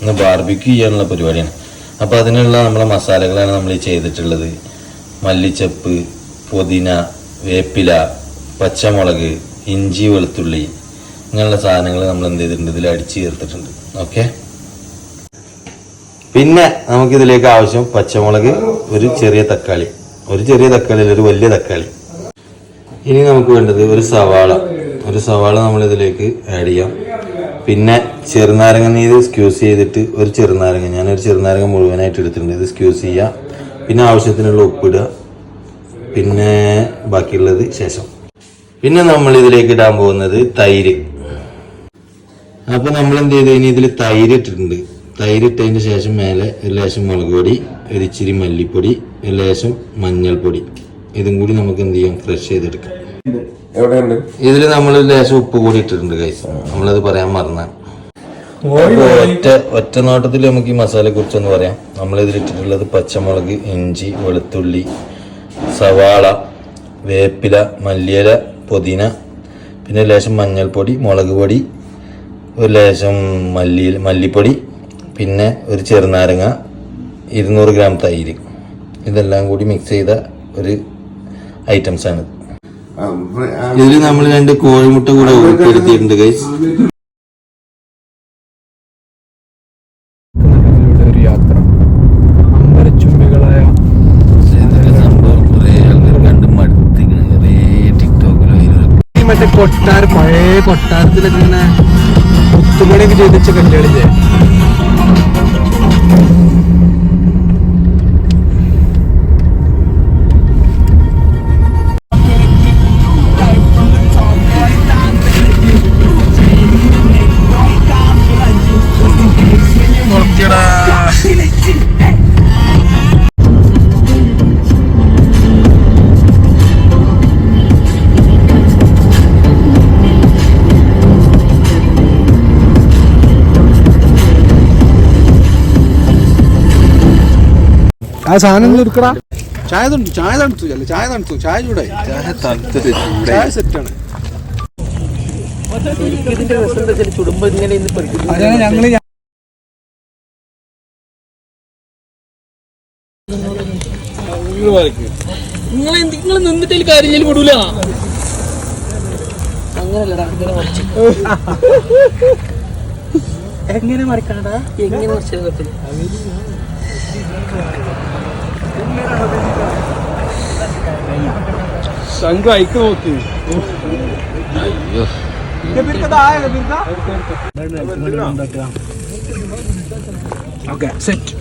ഇന്ന് ബാർബിക്യൂ ചെയ്യാനുള്ള പരിപാടിയാണ്. അപ്പോൾ അതിനുള്ള നമ്മളെ മസാലകളാണ് നമ്മൾ ചെയ്തിട്ടുള്ളത്. മല്ലിച്ചപ്പ്, പുതിന, വേപ്പില, പച്ചമുളക്, ഇഞ്ചി, വെളുത്തുള്ളി ഇങ്ങനെയുള്ള സാധനങ്ങൾ നമ്മൾ എന്ത് ചെയ്തിട്ടുണ്ട്, ഇതിൽ അടിച്ച് ചേർത്തിട്ടുണ്ട്. ഓക്കെ. പിന്നെ നമുക്കിതിലേക്ക് ആവശ്യം പച്ചമുളക്, ഒരു ചെറിയ തക്കാളി, ഒരു വലിയ തക്കാളി. ഇനി നമുക്ക് വേണ്ടത് ഒരു സവാള നമ്മളിതിലേക്ക് ആഡ് ചെയ്യാം. പിന്നെ ചെറുനാരങ്ങ നീര് സ്ക്യൂസ് ചെയ്തിട്ട് ഞാനൊരു ചെറുനാരങ്ങ മുഴുവനായിട്ട് എടുത്തിട്ടുണ്ട്. ഇത് സ്ക്യൂസ് ചെയ്യുക. പിന്നെ ആവശ്യത്തിനുള്ള ഉപ്പിടുക. പിന്നെ ബാക്കിയുള്ളത് ശേഷം. പിന്നെ നമ്മൾ ഇതിലേക്ക് ഇടാൻ പോകുന്നത് തൈര്. അപ്പോൾ നമ്മൾ എന്ത് ചെയ്തു, ഇനി ഇതിൽ തൈര് ഇട്ടിട്ടുണ്ട്. തൈര് ഇട്ടതിന് ശേഷം മേലെ ഒരു ലേശം മുളക് പൊടി, ഒരു ഇച്ചിരി മല്ലിപ്പൊടി, ഒരു ലേശം മഞ്ഞൾപ്പൊടി, ഇതും കൂടി നമുക്ക് എന്ത് ചെയ്യാം, ക്രഷ് ചെയ്തെടുക്കാം. ഇതിൽ നമ്മൾ ലേശം ഉപ്പ് കൂടി ഇട്ടിട്ടുണ്ട് ഗൈസ്, നമ്മളത് പറയാൻ മറന്നാണ്. ഒറ്റ നോട്ടത്തിൽ നമുക്ക് ഈ മസാലയെ കുറിച്ചൊന്ന് പറയാം. നമ്മളിതിൽ ഇട്ടിട്ടുള്ളത് പച്ചമുളക്, ഇഞ്ചി, വെളുത്തുള്ളി, സവാള, വേപ്പില, മല്ലിയില, പുതിന, പിന്നെ ലേശം മഞ്ഞൾപ്പൊടി, മുളക് പൊടി, ഒരു ലേശം മല്ലിപ്പൊടി, പിന്നെ ഒരു ചെറുനാരങ്ങ, 200 ഗ്രാം തൈര്. ഇതെല്ലാം കൂടി മിക്സ് ചെയ്ത ഒരു ഐറ്റംസാണ്. ഇതിൽ നമ്മൾ 2 കോഴിമുട്ട കൂടെ ഉൾപ്പെടുത്തിയിട്ടുണ്ട് ഗൈസ്. മറ്റേ പഴയ കൊട്ടാരത്തിലൊക്കെ ഇങ്ങനെ മുത്തുമണിയൊക്കെ ചെയ്ത് വെച്ച കല്യാണില്ലേ, ആ സാധനം എടുക്കടാ. ചായ തണുത്തു ചായ ചൂടായി, ചായ സെറ്റാണ്. ഞങ്ങള് നിങ്ങൾ നിന്നിട്ട് കാര്യം വിടൂല. അങ്ങനല്ലടാ, എങ്ങനെ മറിക്കണടാ, എങ്ങനെ മറിച്ചു സംഘ അയക്ക് നോക്കി. Okay set.